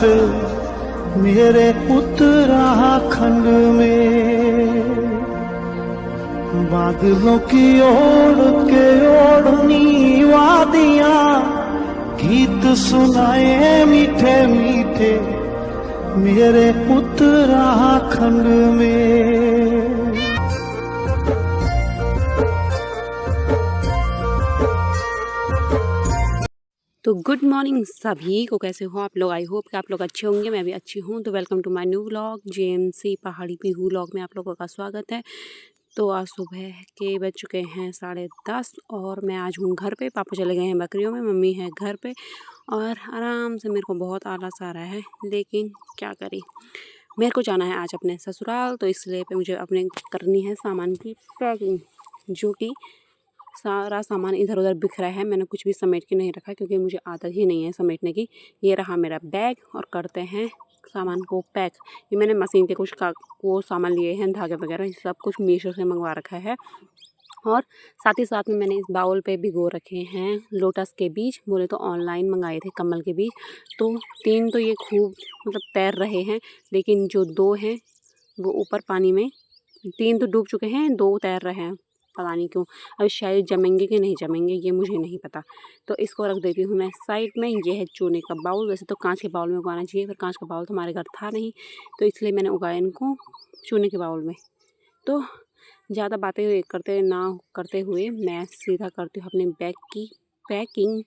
फिर मेरे उत्तराखंड में बादलों की ओढ़ के ओढ़नी वादियां गीत सुनाए मीठे मीठे मेरे उत्तराखंड में। तो गुड मॉर्निंग सभी को, कैसे हो आप लोग? आई होप कि आप लोग अच्छे होंगे, मैं भी अच्छी हूँ। तो welcome to my new vlog JMC Pahadi Pihu vlog में आप लोगों का स्वागत है। तो आज सुबह के बज चुके हैं 10:30 और मैं आज हूँ घर पे। पापा चले गए हैं बकरियों में, मम्मी है घर पे और आराम से मेरे को बहुत आलस आ रहा है, लेकिन क्या करें, मेरे को जाना है आज अपने ससुराल। तो इसलिए पे मुझे अपने करनी है सामान की पैकिंग, जो कि सारा सामान इधर उधर बिखरा है। मैंने कुछ भी समेट के नहीं रखा क्योंकि मुझे आदत ही नहीं है समेटने की। ये रहा मेरा बैग और करते हैं सामान को पैक। ये मैंने मशीन के कुछ वो सामान लिए हैं, धागे वगैरह, ये सब कुछ मीशो से मंगवा रखा है। और साथ ही साथ में मैंने इस बाउल पे भिगो रखे हैं लोटस के बीज। बोले तो ऑनलाइन मंगाए थे कमल के बीज। तो 3 तो ये खूब तैर रहे हैं, लेकिन जो 2 हैं वो ऊपर पानी में, 3 तो डूब चुके हैं, 2 तैर रहे हैं। पता नहीं क्यों, अब शायद जमेंगे कि नहीं जमेंगे ये मुझे नहीं पता। तो इसको रख देती हूँ मैं साइड में। ये है चूने का बाउल। वैसे तो कांच के बाउल में उगाना चाहिए, पर कांच का बाउल तो हमारे घर था नहीं, तो इसलिए मैंने उगाया इनको चूने के बाउल में। तो ज़्यादा बातें करते हुए मैं सीधा करती हूँ अपने बैग की पैकिंग।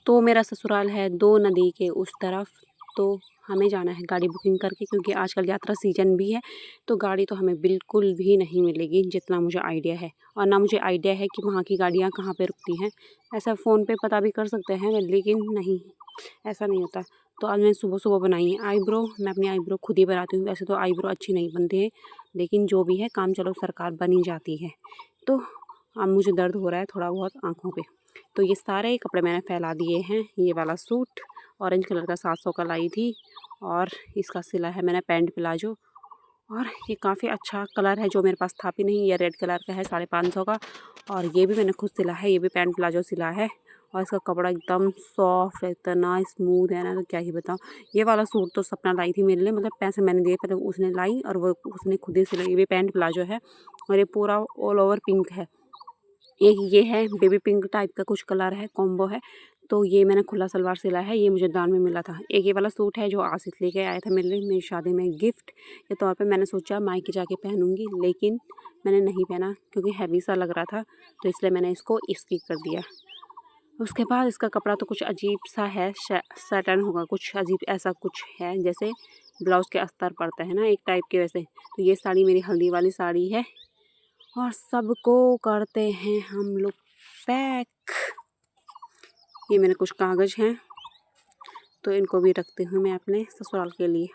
तो मेरा ससुराल है 2 नदी के उस तरफ, तो हमें जाना है गाड़ी बुकिंग करके, क्योंकि आजकल यात्रा सीजन भी है। तो गाड़ी तो हमें बिल्कुल भी नहीं मिलेगी जितना मुझे आइडिया है, और ना मुझे आइडिया है कि वहाँ की गाड़ियाँ कहाँ पे रुकती हैं। ऐसा फ़ोन पे पता भी कर सकते हैं, लेकिन नहीं, ऐसा नहीं होता। तो आज मैंने सुबह सुबह बनाई है आईब्रो। मैं अपनी आईब्रो खुद ही बनाती हूँ। वैसे तो आईब्रो अच्छी नहीं बनती है, लेकिन जो भी है काम चलो सरकार बनी जाती है। तो अब मुझे दर्द हो रहा है थोड़ा बहुत आँखों पे। तो ये सारे कपड़े मैंने फैला दिए हैं। ये वाला सूट ऑरेंज कलर का 700 का लाई थी, और इसका सिला है मैंने पैंट प्लाजो, और ये काफ़ी अच्छा कलर है जो मेरे पास था भी नहीं। ये रेड कलर का है 550 का, और ये भी मैंने खुद सिला है। ये भी पैंट प्लाजो सिला है, और इसका कपड़ा एकदम सॉफ्ट है, इतना स्मूथ है ना, तो क्या ही बताऊँ। ये वाला सूट तो सपना लाई थी मेरे लिए, पैसे मैंने दिए, पहले उसने लाई और वो उसने खुद ही सिलाई। ये भी पैंट प्लाजो है और ये पूरा ऑल ओवर पिंक है। एक ये है बेबी पिंक टाइप का कुछ कलर है, कॉम्बो है। तो ये मैंने खुला सलवार सिला है, ये मुझे दान में मिला था। एक ये वाला सूट है जो आसिफ लेके आया था मेरे लिए मेरी शादी में गिफ्ट के तौर पे। मैंने सोचा मायके जाके पहनूंगी, लेकिन मैंने नहीं पहना क्योंकि हैवी सा लग रहा था, तो इसलिए मैंने इसको स्किप कर दिया। उसके बाद इसका कपड़ा तो कुछ अजीब सा है, सैटन होगा, कुछ अजीब ऐसा कुछ है, जैसे ब्लाउज़ के अस्तर पड़ता है ना एक टाइप के वैसे। तो ये साड़ी मेरी हल्दी वाली साड़ी है, और सबको करते हैं हम लोग पैक। ये मेरे कुछ कागज़ हैं, तो इनको भी रखती हूँ मैं अपने ससुराल के लिए।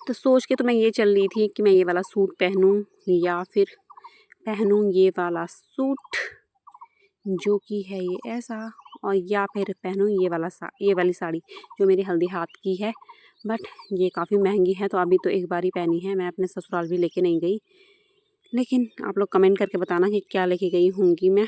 तो सोच के तो मैं ये चल रही थी कि मैं ये वाला सूट पहनूं, या फिर पहनूं ये वाला सूट जो कि है ये ऐसा, और या फिर पहनूं ये वाली साड़ी जो मेरी हल्दी हाथ की है। बट ये काफ़ी महंगी है, तो अभी तो एक बार ही पहनी है, मैं अपने ससुराल भी लेके नहीं गई। लेकिन आप लोग कमेंट करके बताना कि क्या लेके गई होंगी मैं,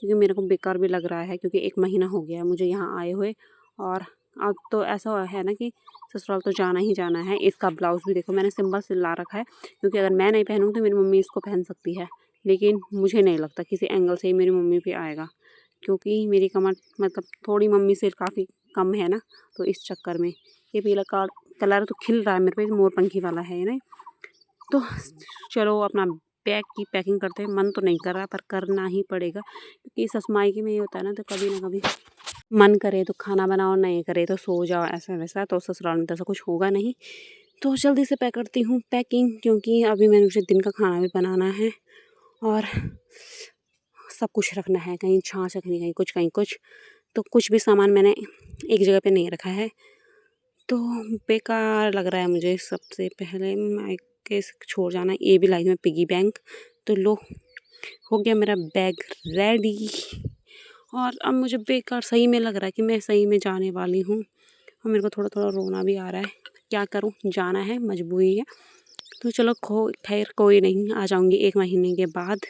क्योंकि मेरे को बेकार भी लग रहा है, क्योंकि 1 महीना हो गया है मुझे यहाँ आए हुए, और अब तो ऐसा है ना कि ससुराल तो जाना ही जाना है। इसका ब्लाउज़ भी देखो मैंने सिंपल सिला रखा है, क्योंकि अगर मैं नहीं पहनूँ तो मेरी मम्मी इसको पहन सकती है, लेकिन मुझे नहीं लगता किसी एंगल से ही मेरी मम्मी पे आएगा, क्योंकि मेरी कमर थोड़ी मम्मी से काफ़ी कम है ना, तो इस चक्कर में। ये पीला कलर तो खिल रहा है मेरे पे, मोरपंखी वाला है ना। तो चलो अपना बैग की पैकिंग करते हैं। मन तो नहीं कर रहा, पर करना ही पड़ेगा, क्योंकि ससमाइकी में ये होता है ना, तो कभी ना कभी मन करे तो खाना बनाओ, नहीं करे तो सो जाओ, ऐसा वैसा। तो ससुराल में तो ऐसा कुछ होगा नहीं। तो जल्दी से पैक करती हूँ पैकिंग, क्योंकि अभी मुझे दिन का खाना भी बनाना है, और सब कुछ रखना है, कहीं छाछ रखनी, कहीं कुछ। तो कुछ भी सामान मैंने एक जगह पे नहीं रखा है, तो बेकार लग रहा है मुझे। सबसे पहले मायके से छोड़ जाना। ये भी लाई मैं पिगी बैंक। तो लो, हो गया मेरा बैग रेडी, और अब मुझे बेकार सही में लग रहा है कि मैं सही में जाने वाली हूँ, और मेरे को थोड़ा थोड़ा रोना भी आ रहा है। क्या करूँ, जाना है, मजबूरी है। तो चलो खैर कोई नहीं, आ जाऊँगी 1 महीने के बाद।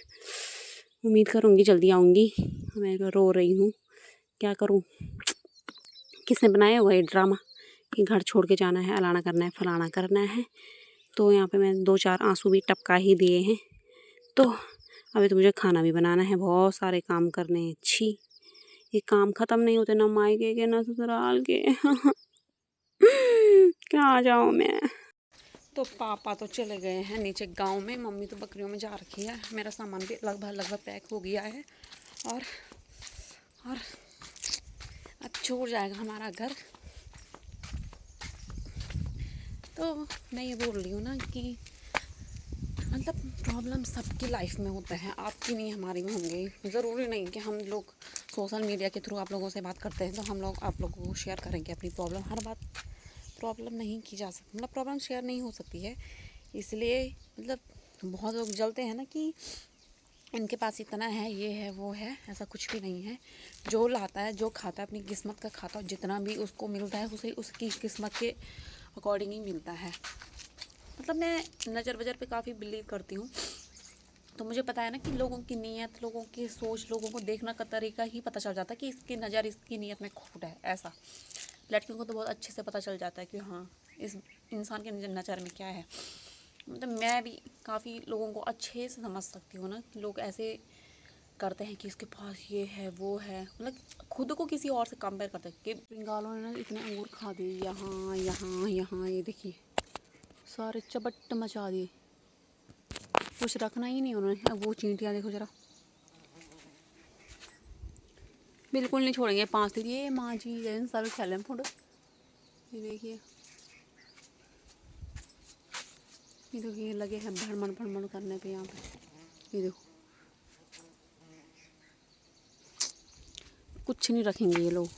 उम्मीद करूँगी जल्दी आऊँगी। मैं रो रही हूँ, क्या करूँ, किसने बनाया हुआ ये ड्रामा, कि घर छोड़ के जाना है, अलाना करना है, फलाना करना है। तो यहाँ पे मैंने 2-4 आंसू भी टपका ही दिए हैं। तो अभी तो मुझे खाना भी बनाना है, बहुत सारे काम करने हैं। छी, ये काम ख़त्म नहीं होते, ना मायके के ना ससुराल के। कहाँ जाऊँ मैं। तो पापा तो चले गए हैं नीचे गांव में, मम्मी तो बकरियों में जा रखी है। मेरा सामान भी लगभग पैक हो गया है और अब छोड़ जाएगा हमारा घर। तो मैं ये बोल रही हूँ ना कि मतलब प्रॉब्लम सबकी लाइफ में होता है, आपकी नहीं हमारी में होंगे। ज़रूरी नहीं कि हम लोग सोशल मीडिया के थ्रू आप लोगों से बात करते हैं तो हम लोग आप लोगों को शेयर करेंगे अपनी प्रॉब्लम। हर बात प्रॉब्लम नहीं की जा सकती, मतलब प्रॉब्लम शेयर नहीं हो सकती है। इसलिए मतलब बहुत लोग जलते हैं ना कि इनके पास इतना है, ये है, वो है। ऐसा कुछ भी नहीं है। जो लाता है, जो खाता है, अपनी किस्मत का खाता है। जितना भी उसको मिलता है उसे उसकी किस्मत के अकॉर्डिंग ही मिलता है। मतलब मैं नज़र वज़र पे काफ़ी बिलीव करती हूँ। तो मुझे पता है ना कि लोगों की नीयत, लोगों की सोच, लोगों को देखना का तरीका ही पता चल जाता है कि इसकी नज़र, इसकी नीयत में खोट है। ऐसा लड़कियों को तो बहुत अच्छे से पता चल जाता है कि हाँ, इस इंसान के नज़र में क्या है। मतलब मैं भी काफ़ी लोगों को अच्छे से समझ सकती हूँ ना कि लोग ऐसे करते हैं कि इसके पास ये है, वो है। मतलब खुद को किसी और से कंपेयर करते हैं कि बंगालों ने ना इतने अंगूर खा दिए, यहाँ यहाँ यहाँ, ये देखिए सारे चपट मचा दिए, कुछ रखना ही नहीं उन्होंने। अब वो चींटियाँ देखो ज़रा, बिल्कुल नहीं छोड़ेंगे। 5 दिन ये माँ जी सारे खेल फोटो, ये देखिए, ये देखिए लगे हैं भड़मड़ करने पे यहाँ पे। ये देखो कुछ नहीं रखेंगे ये लोग।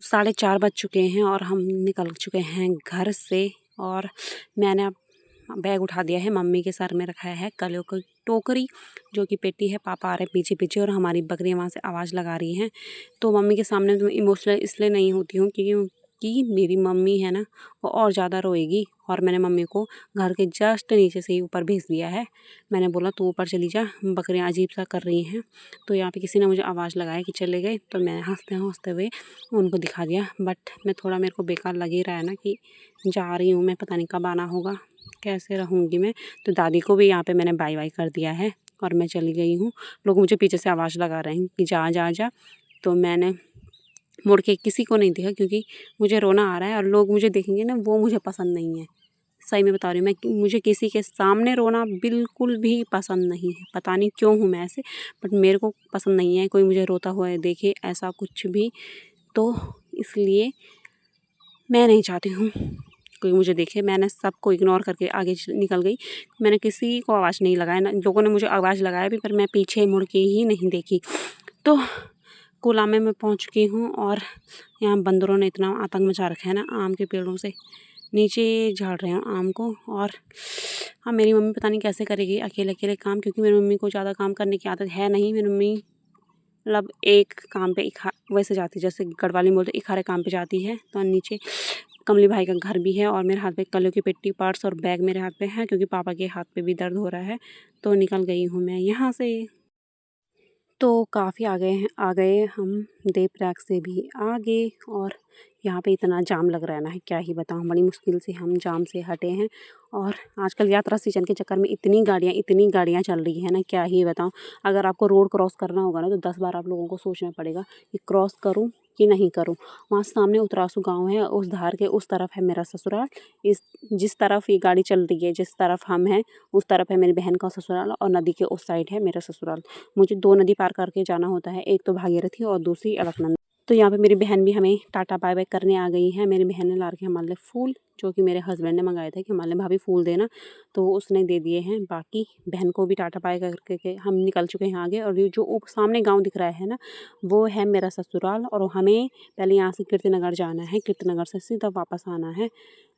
4:30 बज चुके हैं और हम निकल चुके हैं घर से। और मैंने अब बैग उठा दिया है, मम्मी के सर में रखा है कलियों की टोकरी जो कि पेटी है। पापा आ रहे पीछे पीछे और हमारी बकरियाँ वहाँ से आवाज़ लगा रही हैं। तो मम्मी के सामने तो इमोशनल इसलिए नहीं होती हूँ क्योंकि मेरी मम्मी है ना, वो और ज़्यादा रोएगी। और मैंने मम्मी को घर के जस्ट नीचे से ही ऊपर भेज दिया है। मैंने बोला तू ऊपर चली जा, बकरियाँ अजीब सा कर रही हैं। तो यहाँ पे किसी ने मुझे आवाज़ लगाया कि चले गए, तो मैंने हंसते हुए उनको दिखा दिया। बट मैं थोड़ा, मेरे को बेकार लग ही रहा है ना कि जा रही हूँ मैं, पता नहीं कब आना होगा, कैसे रहूँगी मैं। तो दादी को भी यहाँ पे मैंने बाय बाय कर दिया है और मैं चली गई हूँ। लोग मुझे पीछे से आवाज़ लगा रहे हैं कि जा जा जा। तो मैंने मुड़ के किसी को नहीं देखा क्योंकि मुझे रोना आ रहा है और लोग मुझे देखेंगे ना, वो मुझे पसंद नहीं है। सही में बता रही हूँ मैं, मुझे किसी के सामने रोना बिल्कुल भी पसंद नहीं है। पता नहीं क्यों हूँ मैं ऐसे, बट मेरे को पसंद नहीं है कोई मुझे रोता हुआ देखे, ऐसा कुछ भी। तो इसलिए मैं नहीं चाहती हूँ कोई मुझे देखे। मैंने सबको इग्नोर करके आगे निकल गई। मैंने किसी को आवाज़ नहीं लगाया ना, लोगों ने मुझे आवाज़ लगाया भी, पर मैं पीछे मुड़ के ही नहीं देखी। तो कोलामे में पहुँच चुकी हूँ और यहाँ बंदरों ने इतना आतंक मचा रखा है ना, आम के पेड़ों से नीचे झाड़ रहे हैं आम को। और हाँ, मेरी मम्मी पता नहीं कैसे करेगी अकेले अकेले काम, क्योंकि मेरी मम्मी को ज़्यादा काम करने की आदत है नहीं। मेरी मम्मी मतलब एक काम पे वैसे जाती, जैसे गढ़वाली में बोलते इखारे काम पे जाती है। तो नीचे कमली भाई का घर भी है और मेरे हाथ पे कलियों की पेटी, पर्स और बैग मेरे हाथ पे है क्योंकि पापा के हाथ पे भी दर्द हो रहा है। तो निकल गई हूँ मैं यहाँ से। तो काफ़ी आ गए हम देवप्रयाग से भी आगे। और यहाँ पे इतना जाम लग रहा है ना, क्या ही बताऊँ, बड़ी मुश्किल से हम जाम से हटे हैं। और आजकल यात्रा सीजन के चक्कर में इतनी गाड़ियाँ चल रही है ना, क्या ही बताऊँ। अगर आपको रोड क्रॉस करना होगा ना तो 10 बार आप लोगों को सोचना पड़ेगा कि क्रॉस करूँ कि नहीं करूँ। वहाँ सामने उतरासू गाँव है, उस धार के उस तरफ है मेरा ससुराल। जिस तरफ ये गाड़ी चल रही है, जिस तरफ हम हैं, उस तरफ है मेरी बहन का ससुराल और नदी के उस साइड है मेरा ससुराल। मुझे 2 नदी पार करके जाना होता है, एक तो भागीरथी और दूसरी अलकनंदा। तो यहाँ पे मेरी बहन भी हमें टाटा बाय बाय करने आ गई है। मेरी बहन ने ला रखे हमारे लिए फूल, जो कि मेरे हस्बैंड ने मंगाए थे कि हमारे लिए भाभी फूल देना, तो उसने दे दिए हैं। बाकी बहन को भी टाटा बाय करके हम निकल चुके हैं आगे। और ये जो सामने गाँव दिख रहा है ना, वो है मेरा ससुराल। और हमें पहले यहाँ से कीर्तिनगर जाना है, कीर्तिनगर से सीधा वापस आना है।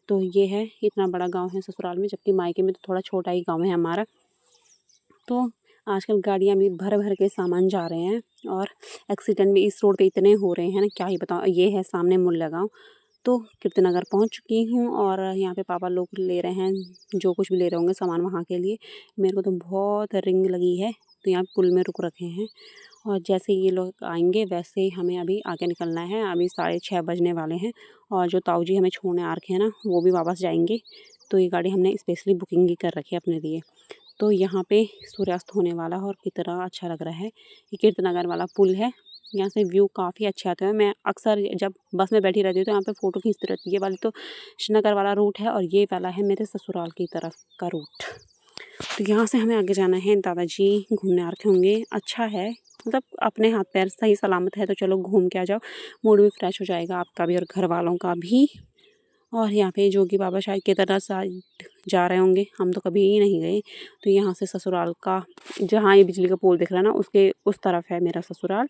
तो ये है, इतना बड़ा गाँव है ससुराल में, जबकि मायके में तो थोड़ा छोटा ही गाँव है हमारा। तो आजकल गाड़ियाँ भी भर के सामान जा रहे हैं और एक्सीडेंट भी इस रोड पे इतने हो रहे हैं ना, क्या ही बताऊँ। ये है सामने मुल्ला गाँव। तो कीर्तिनगर पहुँच चुकी हूँ और यहाँ पे पापा लोग ले रहे हैं जो कुछ भी ले रहे होंगे सामान वहाँ के लिए। मेरे को तो बहुत रिंग लगी है तो यहाँ पुल में रुक रखे हैं और जैसे ये लोग आएंगे वैसे ही हमें अभी आगे निकलना है। अभी 6:30 बजने वाले हैं और जो ताऊ जी हमें छोड़ने आ रखे हैं ना वो भी वापस जाएंगे। तो ये गाड़ी हमने स्पेशली बुकिंग ही कर रखी है अपने लिए। तो यहाँ पे सूर्यास्त होने वाला है और कितना अच्छा लग रहा है। ये कीर्तनगर वाला पुल है, यहाँ से व्यू काफ़ी अच्छे आते हैं। मैं अक्सर जब बस में बैठी रहती हूँ तो यहाँ पे फ़ोटो खींचती रहती हूँ। ये वाली तो श्रीनगर वाला रूट है और ये वाला है मेरे ससुराल की तरफ का रूट। तो यहाँ से हमें आगे जाना है। दादाजी घूमने आ रखे होंगे। अच्छा है, मतलब अपने हाथ पैर सही सलामत है तो चलो घूम के आ जाओ, मूड भी फ्रेश हो जाएगा आपका भी और घर वालों का भी। और यहाँ पे जोगी बाबा शायद केदारनाथ साइड जा रहे होंगे, हम तो कभी नहीं गए। तो यहाँ से ससुराल का, जहाँ ये बिजली का पोल दिख रहा है ना उसके उस तरफ है मेरा ससुराल।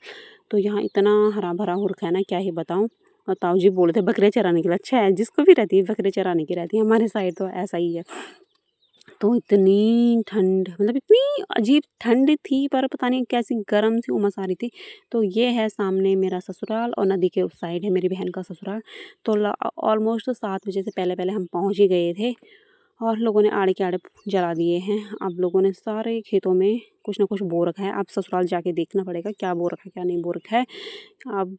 तो यहाँ इतना हरा भरा हो रखा है ना, क्या ही बताऊँ। और ताऊ जी बोल रहे थे बकरे चराने के लिए। अच्छा है, जिसको भी रहती है बकरे चराने की रहती है, हमारे साइड तो ऐसा ही है। तो इतनी ठंड, मतलब इतनी अजीब ठंड थी पर पता नहीं कैसी गर्म सी उमस आ रही थी। तो ये है सामने मेरा ससुराल और नदी के उस साइड है मेरी बहन का ससुराल। तो ऑलमोस्ट 7 बजे से पहले पहले हम पहुंच ही गए थे और लोगों ने आड़े के आड़े जला दिए हैं। अब लोगों ने सारे खेतों में कुछ ना कुछ बो रखा है। अब ससुराल जाके देखना पड़ेगा क्या बो रखा है क्या नहीं बो रखा है। अब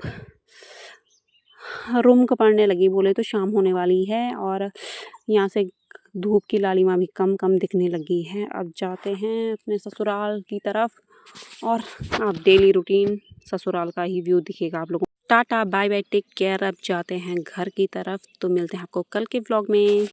रूम कपड़ने लगी, बोले तो शाम होने वाली है और यहाँ से धूप की लालिमा भी कम कम दिखने लगी है। अब जाते हैं अपने ससुराल की तरफ और अब डेली रूटीन ससुराल का ही व्यू दिखेगा आप लोगों को। Tata bye bye take care. अब जाते हैं घर की तरफ। तो मिलते हैं आपको कल के व्लॉग में।